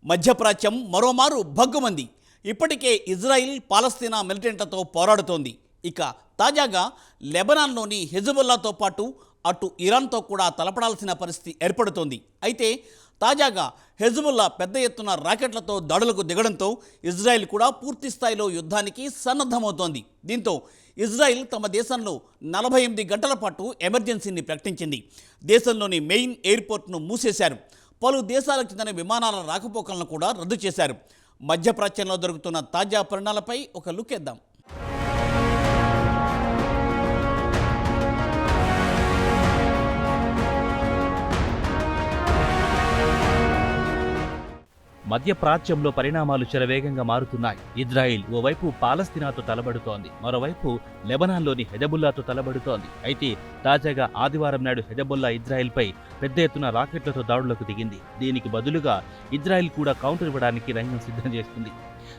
మధ్యప్రాచ్యం మరోమారు భగ్గుమంది. ఇప్పటికే ఇజ్రాయిల్ పాలస్తీనా మిలిటెంట్లతో పోరాడుతోంది. ఇక తాజాగా లెబనాన్లోని హెజబుల్లాతో పాటు అటు ఇరాన్తో కూడా తలపడాల్సిన పరిస్థితి ఏర్పడుతోంది. అయితే తాజాగా హెజబుల్లా పెద్ద ఎత్తున రాకెట్లతో దాడులకు దిగడంతో ఇజ్రాయిల్ కూడా పూర్తి స్థాయిలో యుద్ధానికి సన్నద్ధమవుతోంది. దీంతో ఇజ్రాయిల్ తమ దేశంలో 48 గంటల పాటు ఎమర్జెన్సీని ప్రకటించింది. దేశంలోని మెయిన్ ఎయిర్పోర్ట్ను మూసేశారు. పలు దేశాలకు చెందిన విమానాల రాకపోకలను కూడా రద్దు చేశారు. మధ్యప్రాచ్యంలో జరుగుతున్న తాజా పరిణామాలపై ఒక లుక్ వేద్దాం. మధ్యప్రాచ్యంలో పరిణామాలు శరవేగంగా మారుతున్నాయి. ఇజ్రాయిల్ ఓవైపు పాలస్తీనాతో తలబడుతోంది, మరోవైపు లెబనాన్లోని హెజబుల్లాతో తలబడుతోంది. అయితే తాజాగా ఆదివారం నాడు హెజబుల్లా ఇజ్రాయిల్పై పెద్ద ఎత్తున రాకెట్లతో దాడులకు దిగింది. దీనికి బదులుగా ఇజ్రాయిల్ కూడా కౌంటర్ ఇవ్వడానికి రంగం సిద్ధం చేస్తుంది.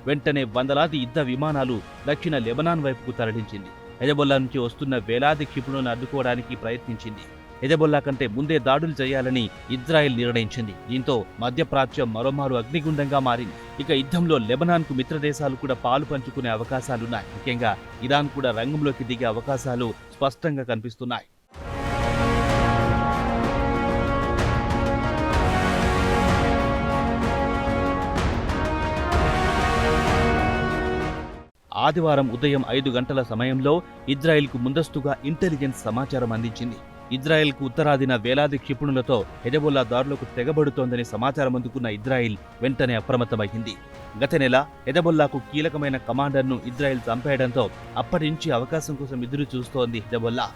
వెంటనే వందలాది యుద్ధ విమానాలు దక్షిణ లెబనాన్ వైపుకు తరలించింది. హెజబుల్లా నుంచి వస్తున్న వేలాది క్షిపణులను అడ్డుకోవడానికి ప్రయత్నించింది. హెజబుల్లా కంటే ముందే దాడులు చేయాలని ఇజ్రాయెల్ నిర్ణయించింది. దీంతో మధ్యప్రాచ్యం మరోమారు అగ్నిగుండంగా మారింది. ఇక యుద్ధంలో లెబనాన్కు మిత్రదేశాలు కూడా పాలు పంచుకునే అవకాశాలున్నాయి. ముఖ్యంగా ఇరాన్ కూడా రంగంలోకి దిగే అవకాశాలు స్పష్టంగా కనిపిస్తున్నాయి. ఆదివారం ఉదయం 5 గంటల సమయంలో ఇజ్రాయెల్కు ముందస్తుగా ఇంటెలిజెన్స్ సమాచారం అందించింది. ఇజ్రాయెల్కు ఉత్తరాదిన వేలాది క్షిపణులతో హెజబుల్లా దాడులకు తెగబడుతోందని సమాచారం అందుకున్న ఇజ్రాయిల్ వెంటనే అప్రమత్తమైంది. గత నెల హెజబుల్లాకు కీలకమైన కమాండర్ను ఇజ్రాయిల్ చంపేయడంతో అప్పటి నుంచి అవకాశం కోసం ఎదురు చూస్తోంది హెజబుల్లా.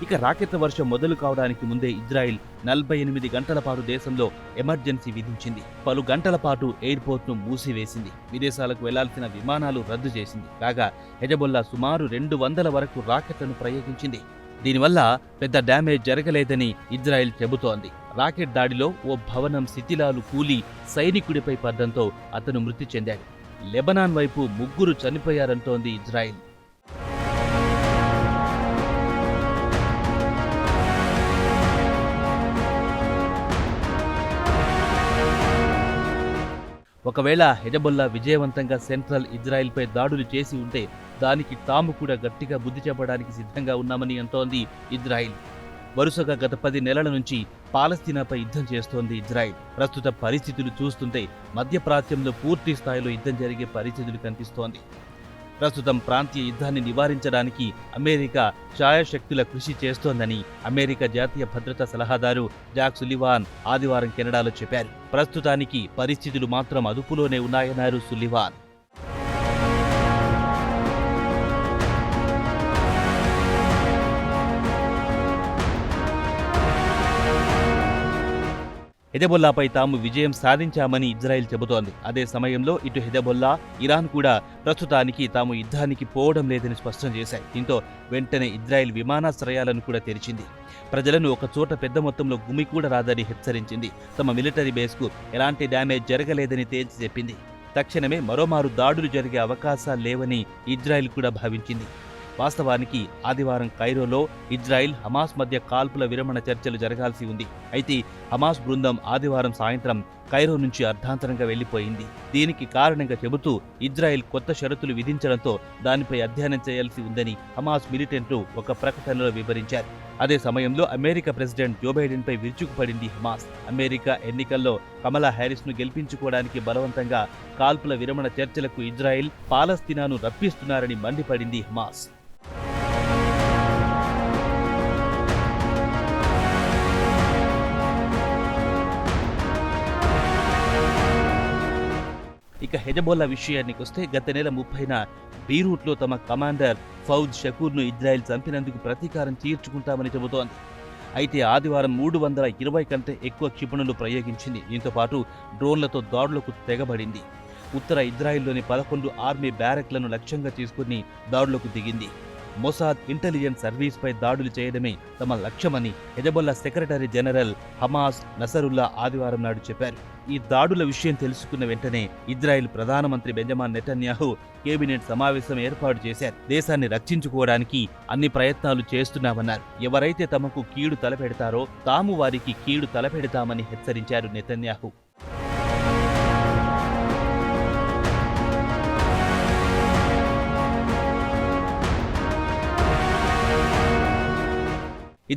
ఇక రాకెట్ల వర్షం మొదలు కావడానికి ముందే ఇజ్రాయిల్ 48 గంటల పాటు దేశంలో ఎమర్జెన్సీ విధించింది. పలు గంటల పాటు ఎయిర్పోర్ట్ను మూసివేసింది. విదేశాలకు వెళ్లాల్సిన విమానాలు రద్దు చేసింది. కాగా హెజబుల్లా సుమారు 200 వరకు రాకెట్లను ప్రయోగించింది. దీనివల్ల పెద్ద డ్యామేజ్ జరగలేదని ఇజ్రాయెల్ చెబుతోంది. రాకెట్ దాడిలో ఓ భవనం శిథిలాలు కూలి సైనికుడిపై పడ్డంతో అతను మృతి చెందాడు. లెబనాన్ వైపు 3 చనిపోయారంటోంది ఇజ్రాయెల్. ఒకవేళ హెజబుల్లా విజయవంతంగా సెంట్రల్ ఇజ్రాయెల్పై దాడులు చేసి ఉంటే దానికి తాము కూడా గట్టిగా బుద్ధి చెప్పడానికి సిద్ధంగా ఉన్నామని అంటోంది ఇజ్రాయిల్. వరుసగా గత 10 నెలల నుంచి పాలస్తీనాపై యుద్ధం చేస్తోంది ఇజ్రాయిల్. ప్రస్తుత పరిస్థితులు చూస్తుంటే మధ్యప్రాచ్యంలో పూర్తి స్థాయిలో యుద్ధం జరిగే పరిస్థితులు కనిపిస్తోంది. ప్రస్తుతం ప్రాంతీయ యుద్ధాన్ని నివారించడానికి అమెరికా ఛాయాశక్తుల కృషి చేస్తోందని అమెరికా జాతీయ భద్రతా సలహాదారు జాక్ సులివాన్ ఆదివారం కెనడాలో చెప్పారు. ప్రస్తుతానికి పరిస్థితులు మాత్రం అదుపులోనే ఉన్నాయన్నారు సులివాన్. హెజబుల్లాపై తాము విజయం సాధించామని ఇజ్రాయెల్ చెబుతోంది. అదే సమయంలో ఇటు హెజబుల్లా, ఇరాన్ కూడా ప్రస్తుతానికి తాము యుద్ధానికి పోవడం లేదని స్పష్టం చేశాయి. దీంతో వెంటనే ఇజ్రాయెల్ విమానాశ్రయాలను కూడా తెరిచింది. ప్రజలను ఒక చోట పెద్ద మొత్తంలో గుమి కూడా రాదని హెచ్చరించింది. తమ మిలిటరీ బేస్కు ఎలాంటి డ్యామేజ్ జరగలేదని తేల్చి చెప్పింది. తక్షణమే మరోమారు దాడులు జరిగే అవకాశాలు లేవని ఇజ్రాయెల్ కూడా భావించింది. వాస్తవానికి ఆదివారం కైరోలో ఇజ్రాయిల్ హమాస్ మధ్య కాల్పుల విరమణ చర్చలు జరగాల్సి ఉంది. అయితే హమాస్ బృందం ఆదివారం సాయంత్రం కైరో నుంచి అర్ధాంతరంగా వెళ్లిపోయింది. దీనికి కారణంగా చెబుతూ ఇజ్రాయిల్ కొత్త షరతులు విధించడంతో దానిపై అధ్యయనం చేయాల్సి ఉందని హమాస్ మిలిటెంట్లు ఒక ప్రకటనలో వివరించారు. అదే సమయంలో అమెరికా ప్రెసిడెంట్ జో బైడెన్ పై విరుచుకుపడింది హమాస్. అమెరికా ఎన్నికల్లో కమలా హ్యారిస్ ను గెలిపించుకోవడానికి బలవంతంగా కాల్పుల విరమణ చర్చలకు ఇజ్రాయిల్, పాలస్తీనాను రప్పిస్తున్నారని మండిపడింది హమాస్. ఇక హెజబుల్లా విషయానికి వస్తే గత నెల 30న బీరూట్లో తమ కమాండర్ ఫౌజ్ షకూర్ను ఇజ్రాయెల్ చంపినందుకు ప్రతీకారం తీర్చుకుంటామని చెబుతోంది. అయితే ఆదివారం 320 కంటే ఎక్కువ క్షిపణులు ప్రయోగించింది. దీంతో పాటు డ్రోన్లతో దాడులకు తెగబడింది. ఉత్తర ఇజ్రాయెల్లోని 11 ఆర్మీ బ్యారెక్లను లక్ష్యంగా తీసుకుని దాడులకు దిగింది. మొసాద్ ఇంటెలిజెన్స్ సర్వీస్పై దాడులు చేయడమే తమ లక్ష్యమని హెజబుల్లా సెక్రటరీ జనరల్ హమాస్ నసరుల్లా ఆదివారం నాడు చెప్పారు. ఈ దాడుల విషయం తెలుసుకున్న వెంటనే ఇజ్రాయెల్ ప్రధానమంత్రి బెంజమిన్ నెతన్యాహు కేబినెట్ సమావేశం ఏర్పాటు చేశారు. దేశాన్ని రక్షించుకోవడానికి అన్ని ప్రయత్నాలు చేస్తున్నామన్నారు. ఎవరైతే తమకు కీడు తలపెడతారో తాము వారికి కీడు తలపెడతామని హెచ్చరించారు నెతన్యాహు.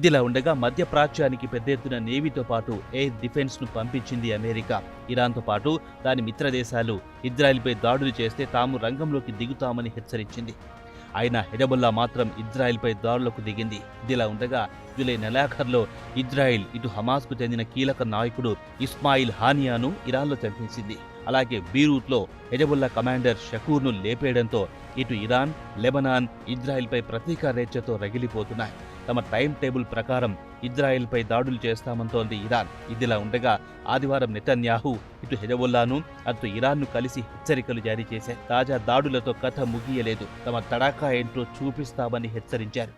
ఇదిలా ఉండగా మధ్యప్రాచ్యానికి పెద్ద ఎత్తున నేవీతో పాటు ఎయిర్ డిఫెన్స్ను పంపించింది అమెరికా. ఇరాన్తో పాటు దాని మిత్ర దేశాలు ఇజ్రాయెల్పై దాడులు చేస్తే తాము రంగంలోకి దిగుతామని హెచ్చరించింది. అయినా హెజబొల్లా మాత్రం ఇజ్రాయెల్పై దాడులకు దిగింది. ఇదిలా ఉండగా జూలై నెలాఖరులో ఇజ్రాయెల్ ఇటు హమాస్కు చెందిన కీలక నాయకుడు ఇస్మాయిల్ హానియాను ఇరాన్లో చంపేసింది. అలాగే బీరూట్లో హెజబొల్లా కమాండర్ షకూర్ను లేపేయడంతో ఇటు ఇరాన్, లెబనాన్ ఇజ్రాయెల్పై ప్రతీకారేచ్ఛతో రగిలిపోతున్నాయి. తమ టైం టేబుల్ ప్రకారం ఇజ్రాయెల్పై దాడులు చేస్తామంటోంది ఇరాన్. ఇదిలా ఉండగా ఆదివారం నెతన్యాహు ఇటు హెజబొల్లాను అటు ఇరాన్ను కలిసి హెచ్చరికలు జారీ చేశారు. తాజా దాడులతో కథ ముగియలేదు, తమ తడాకా ఏంటో చూపిస్తామని హెచ్చరించారు.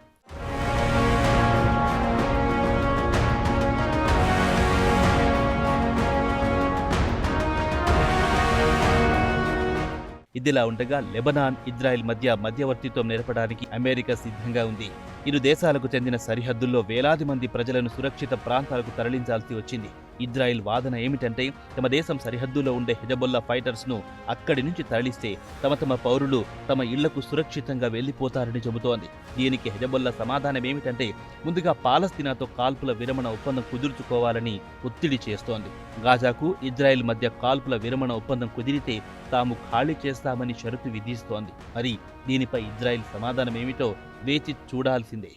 ఇదిలా ఉండగా లెబనాన్, ఇజ్రాయెల్ మధ్య మధ్యవర్తిత్వం నెరపడానికి అమెరికా సిద్ధంగా ఉంది. ఇరు దేశాలకు చెందిన సరిహద్దుల్లో వేలాది మంది ప్రజలను సురక్షిత ప్రాంతాలకు తరలించాల్సి వచ్చింది. ఇజ్రాయెల్ వాదన ఏమిటంటే తమ దేశం సరిహద్దులో ఉండే హెజబొల్లా ఫైటర్స్ను అక్కడి నుంచి తరలిస్తే తమ పౌరులు తమ ఇళ్లకు సురక్షితంగా వెళ్లిపోతారని చెబుతోంది. దీనికి హెజబొల్లా సమాధానం ఏమిటంటే ముందుగా పాలస్తీనాతో కాల్పుల విరమణ ఒప్పందం కుదుర్చుకోవాలని ఒత్తిడి చేస్తోంది. గాజాకు ఇజ్రాయెల్ మధ్య కాల్పుల విరమణ ఒప్పందం కుదిరితే తాము ఖాళీ చేస్తామని షరతు విధిస్తోంది. మరి దీనిపై ఇజ్రాయెల్ సమాధానం ఏమిటో వేచి చూడాల్సిందే.